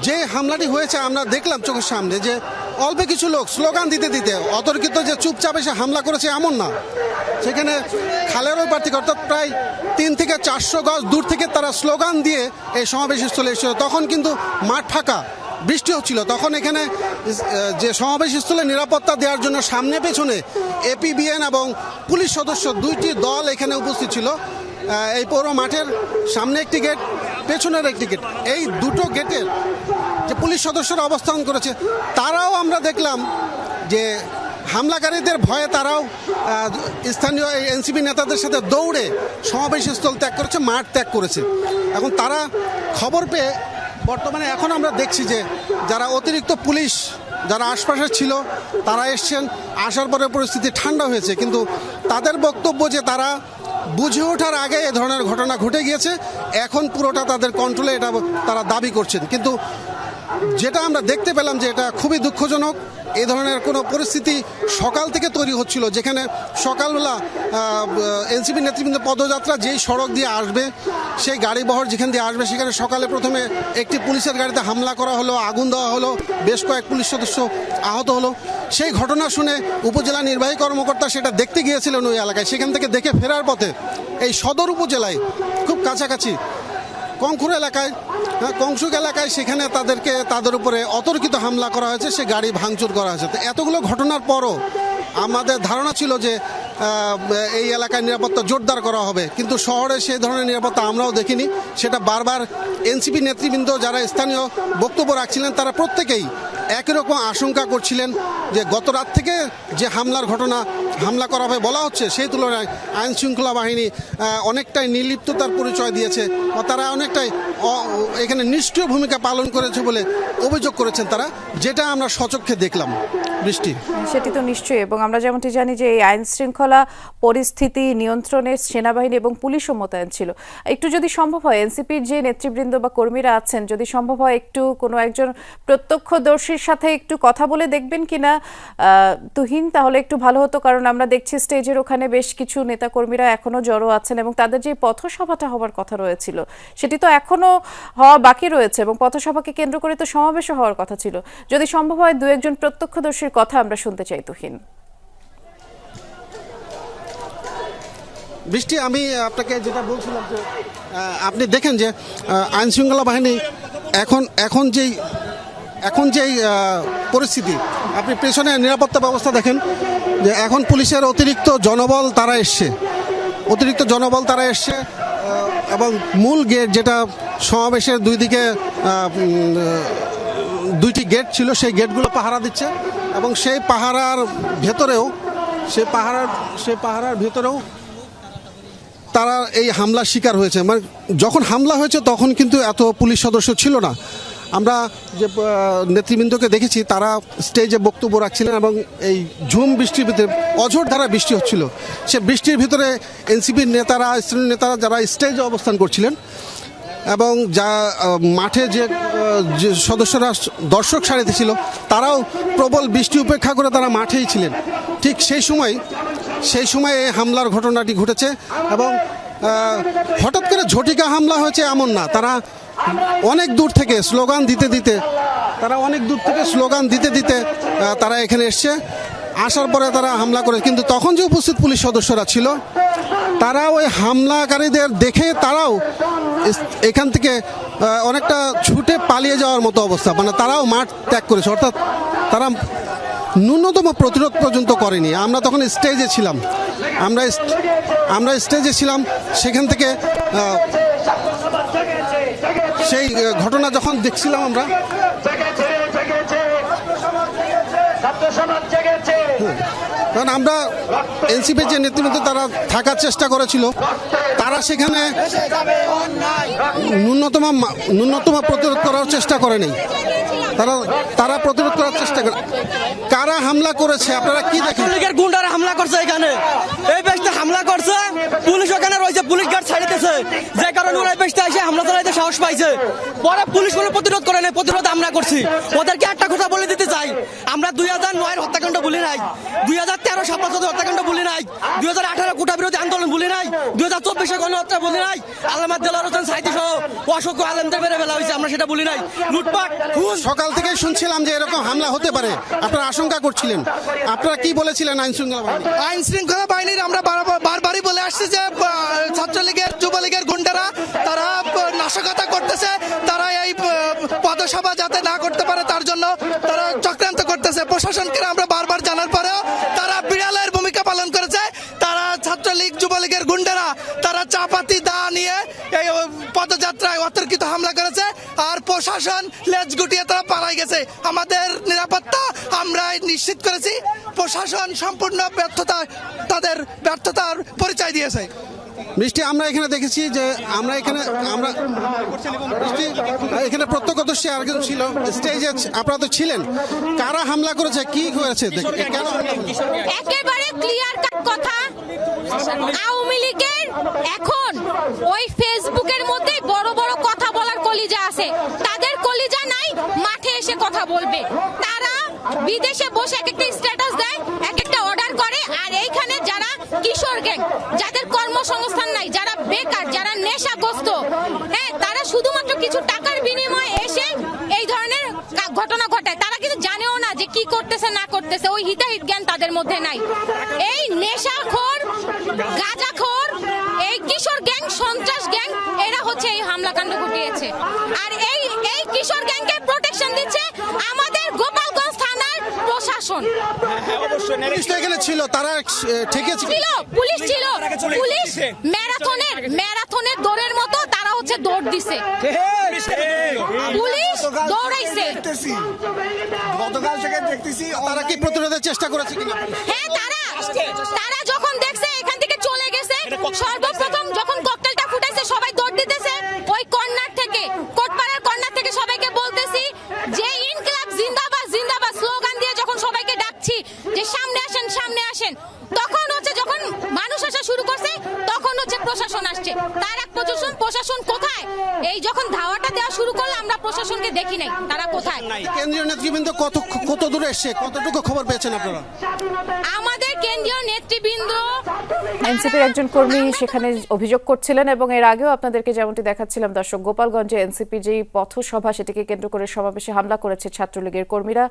যে হামলাটি হয়েছে আমরা দেখলাম চোখের সামনে যে অল্প কিছু লোক স্লোগান দিতে দিতে অতর্কিত যে চুপচাপ এসে হামলা করেছে এমন না, সেখানে খালের ওই প্রার্থী অর্থাৎ প্রায় 3 থেকে 400 গজ দূর থেকে তারা স্লোগান দিয়ে এই সমাবেশস্থলে এসেছিল। তখন কিন্তু মাঠ ফাঁকা, বৃষ্টি হচ্ছিল। তখন এখানে যে সমাবেশস্থলে নিরাপত্তা দেওয়ার জন্য সামনে পেছনে এপিবিএন এবং পুলিশ সদস্য 2টি দল এখানে উপস্থিত ছিল। এই পৌর মাঠের সামনে একটি গেট, পেছনের একটি গেট, এই দুটো গেটের যে পুলিশ সদস্যরা অবস্থান করেছে তারাও আমরা দেখলাম যে হামলাকারীদের ভয়ে তারাও স্থানীয় এনসিপি নেতাদের সাথে দৌড়ে সমাবেশস্থল ত্যাগ করেছে, মাঠ ত্যাগ করেছে। এখন তারা খবর পেয়ে বর্তমানে এখন আমরা দেখছি যে যারা অতিরিক্ত পুলিশ যারা আশপাশে ছিল তারা এসছেন, আসার পরে পরিস্থিতি ঠান্ডা হয়েছে, কিন্তু তাদের বক্তব্য যে তারা বুঝে ওঠার আগে এ ধরনের ঘটনা ঘটে গিয়েছে, এখন পুরোটা তাদের কন্ট্রোলে এটা তারা দাবি করছেন। কিন্তু যেটা আমরা দেখতে পেলাম যে এটা খুবই দুঃখজনক। এই ধরনের কোনো পরিস্থিতি সকাল থেকে তৈরি হচ্ছিল, যেখানে সকালবেলা এনসিপি নেতৃবৃন্দ পদযাত্রা যেই সড়ক দিয়ে আসবে, সেই গাড়িবহর যেখান দিয়ে আসবে, সেখানে সকালে প্রথমে একটি পুলিশের গাড়িতে হামলা করা হলো, আগুন দেওয়া হলো, বেশ কয়েক পুলিশ সদস্য আহত হলো। সেই ঘটনা শুনে উপজেলা নির্বাহী কর্মকর্তা সেটা দেখতে গিয়েছিলেন ওই এলাকায়। সেখান থেকে দেখে ফেরার পথে এই সদর উপজেলায় খুব কাছাকাছি কংখুর এলাকায়, কংসুক এলাকায় সেখানে তাদের উপরে অতর্কিত হামলা করা হয়েছে, সে গাড়ি ভাঙচুর করা হয়েছে। তো এতগুলো ঘটনার পরও আমাদের ধারণা ছিল যে এই এলাকায় নিরাপত্তা জোরদার করা হবে, কিন্তু শহরে সেই ধরনের নিরাপত্তা আমরাও দেখিনি। সেটা বারবার এনসিপি নেতৃবৃন্দ যারা স্থানীয় বক্তব্য রাখছিলেন তারা প্রত্যেকেই একই রকম আশঙ্কা করছিলেন যে গত রাত থেকে যে হামলা করা হবে বলা হচ্ছে, সেই তুলনায় আইন শৃঙ্খলা বাহিনী অনেকটাই নির্লিপ্ততার পরিচয় দিয়েছে বা তারা অনেকটাই এখানে নিষ্ক্রিয় ভূমিকা পালন করেছে বলে অভিযোগ করেছেন তারা, যেটা আমরা সচক্ষে দেখলাম। বৃষ্টি সেটি তো নিশ্চয়ই, এবং আমরা যেমনটি জানি যে এই আইন শৃঙ্খলা পরিস্থিতি নিয়ন্ত্রণে সেনাবাহিনী এবং পুলিশও মোতায়েন ছিল। একটু যদি সম্ভব হয় এনসিপির যে নেতৃবৃন্দ বা কর্মীরা আছেন, যদি সম্ভব হয় একটু কোনো একজন প্রত্যক্ষদর্শীর সাথে একটু কথা বলে দেখবেন কিনা তুহিন, তাহলে একটু ভালো হতো। কারণ আমরা দেখছি স্টেজের ওখানে বেশ কিছু নেতাকর্মীরা এখনো জড়ো আছেন এবং তাদের যে পথসভাটা হওয়ার কথা রয়েছিল সেটি তো এখনো হওয়া বাকি রয়েছে, এবং পথসভাকে কেন্দ্র করে তো সমাবেশও হওয়ার কথা ছিল। যদি সম্ভব হয় 2-1 প্রত্যক্ষদর্শীর কথা আমরা শুনতে চাই তুহিন। বৃষ্টি, আমি আপনাকে যেটা বলছিলাম যে আপনি দেখেন যে আইন শৃঙ্খলা বাহিনী এখন যেই পরিস্থিতি, আপনি পেছনে নিরাপত্তা ব্যবস্থা দেখেন যে এখন পুলিশের অতিরিক্ত জনবল তারা এসছে এবং মূল গেট যেটা সমাবেশের দুই দিকে 2টি গেট ছিল, সেই গেটগুলো পাহারা দিচ্ছে এবং সেই পাহারার ভেতরেও তারা এই হামলার শিকার হয়েছে। মানে যখন হামলা হয়েছে তখন কিন্তু এত পুলিশ সদস্য ছিল না। আমরা যে নেতৃবৃন্দকে দেখেছি তারা স্টেজে বক্তব্য রাখছিলেন এবং এই ঝুম বৃষ্টির ভিতরে অঝোর ধারা বৃষ্টি হচ্ছিল, সে বৃষ্টির ভিতরে এনসিপির নেতারা, স্থানীয় নেতারা যারা স্টেজে অবস্থান করছিলেন এবং যা মাঠে যে সদস্যরা দর্শক সারিতে ছিল তারাও প্রবল বৃষ্টি উপেক্ষা করে তারা মাঠেই ছিলেন। ঠিক সেই সময় এই হামলার ঘটনাটি ঘটেছে এবং হঠাৎ করে ঝটিকা হামলা হয়েছে এমন না, তারা অনেক দূর থেকে স্লোগান দিতে দিতে তারা এখানে এসছে। আসার পরে তারা হামলা করে, কিন্তু তখন যে উপস্থিত পুলিশ সদস্যরা ছিল তারা ওই হামলাকারীদের দেখে তারাও এখান থেকে অনেকটা ছুটে পালিয়ে যাওয়ার মতো অবস্থা, মানে তারাও মাঠ ত্যাগ করেছে, অর্থাৎ তারা ন্যূনতম প্রতিরোধ পর্যন্ত করেনি। আমরা তখন স্টেজে ছিলাম, সেখান থেকে সেই ঘটনা যখন দেখছিলাম আমরা, কারণ আমরা এনসিপির যে নেতৃবৃন্দ তারা থাকার চেষ্টা করেছিল, তারা সেখানে ন্যূনতম প্রতিরোধ করার চেষ্টা করেনি। তারা প্রতিরোধ করার চেষ্টা করে। কারা হামলা করেছে আপনারা কি দেখেন? ছাত্রলীগের গুন্ডারা হামলা করছে এখানে, এই বেশটা হামলা করছে, পুলিশ ওখানে রয়েছে, পুলিশ গার্ড ছাড়ে দিয়েছে, যে কারণে ওরা এই বেশটা এসে হামলা চালাইতে সাহস পাইছে। পরে পুলিশ কোনো প্রতিরোধ করে নাই, প্রতিরোধ আমরা করছি। ওদেরকে একটা কথা বলে দিতে চাই, আমরা 2009 হত্যাকাণ্ড বলি নাই, 2013 শাপলা হত্যাকাণ্ড বলি নাই, 2018 কোটা বিরোধী আন্দোলন বলি নাই, 2024 গণহত্যা বলি নাই, আল্লামা দেলাওয়ার হোসেন সাইদি সহ অসংখ্য আলেমদের মেরে ফেলা হয়েছে, আমরা সেটা বলি নাই। লুটপাট, খুন। সকাল থেকে শুনছিলাম যে এরকম হামলা হতে পারে, আপনারা আশঙ্কা করছিলেন, আপনারা কি বলেছিলেন আইন শৃঙ্খলা বাহিনী? আইন শৃঙ্খলা বাহিনীর আমরা বারবারই বলে আসছি যে ছাত্রলীগের যুবলীগের গুন্ডারা তারা নাশকতা করতেছে, তারা এই পদসভা যাতে না করতে পারে তার জন্য তারা চক্রান্ত করতেছে। প্রশাসনকে আমরা বারবার জানার পরেও তারা বিড়ালের ভূমিকা পালন করেছে। তারা ছাত্রলীগ যুবলীগের গুন্ডারা তারা চাপাতি দা নিয়ে এই পদযাত্রায় অতর্কিত হামলা করেছে, আর প্রশাসন লেজ গুটিয়ে তারা পালাই গেছে। আমাদের নিরাপত্তা আমরা নিশ্চিত করেছি, প্রশাসন সম্পূর্ণ তাদের ব্যর্থতার পরিচয় দিয়েছে। মিষ্টি, আমরা এখানে দেখেছি যে আমরা মিষ্টি, এখানে প্রত্যক্ষদর্শী আর কিছু ছিল, স্টেজে আপনারা তো ছিলেন, কারা হামলা করেছে, কি হয়েছে, কেন হামলা করেছে? একেবারে ক্লিয়ার কাট কথা, আওয়ামী লীগের এখন ওই ফেসবুকের মধ্যে বড় বড় কথা বলার কলিজা আছে, তাদের কলিজা নাই, মাঠে এসে কথা বলবে। তারা বিদেশে বসে এক একটা স্ট্যাটাস দেয়, এক একটা অর্ডার করে, আর এইখানে যারা কিশোর গ্যাং, যাদের কর্মসংস্থান নাই, যারা বেকার, যারা নেশাগ্রস্ত, হ্যাঁ, তারা শুধুমাত্র কিছু টাকার বিনিময়ে এসে এই ধরনের ঘটনা ঘটায়। তারা কিন্তু জানেও না যে কি করতেছে না করতেছে, ওই হিতাহিত জ্ঞান তাদের মধ্যে নাই। এই নেশাখোর, গাঁজাখোর, এই কিশোর গ্যাং, সন্ত্রাস গ্যাং, এরা হচ্ছে এই হামলাকাণ্ড ঘটিয়েছে। আর এই কিশোর গ্যাংকে প্রোটেকশন দিচ্ছে আমাদের গোপালগঞ্জ থানার প্রশাসন। পুলিশ তো এখানে ছিল, তারা ঠেকেছে, পুলিশ ছিল, পুলিশ ম্যারাথনের দৌড়ের মতো তারা হচ্ছে দৌড় দিছে, পুলিশ দৌড়াইছে। গতকাল থেকে দেখতেছি তারা কি প্রতিরোধের চেষ্টা করেছে কিনা? হ্যাঁ, তারা যখন দেখছে এখান থেকে চলে গেছে, সর্বপ্রথম যখন ককটেলটা ফুটাইছে সবাই দৌড় দিতেছে, ওই কর্নার থেকে, কোটপাড়ার কর্নার থেকে সবাইকে বলতেছি যে ইনকিলাব জিন্দাবাদ জিন্দাবাদ স্লোগান দিয়ে যখন সবাইকে ডাকছি যে সামনে আসেন সামনে আসেন, তখন হচ্ছে যখন মানুষ আসা শুরু করছে তখন হচ্ছে প্রশাসন আসছে। তার এক প্রশাসন কোথায়? এই যখন ধাওয়াটা দেওয়া শুরু করলো আমরা প্রশাসনকে দেখি নাই, তারা কোথায়? কেন্দ্রীয় নেতৃবৃন্দ কত দূরে এসছে, কতটুকু খবর পেয়েছেন আপনারা? আমাদের কেন্দ্রীয় নেতৃবৃন্দ, এনসিপির একজন কর্মী সেখানে অভিযোগ করছিলেন এবং এর আগেও আপনাদেরকে যেমনটি দেখাচ্ছিলাম দর্শক, গোপালগঞ্জে এনসিপি যেই পথসভা সেটিকে কেন্দ্র করে সমাবেশে হামলা করেছে ছাত্রলীগের কর্মীরা।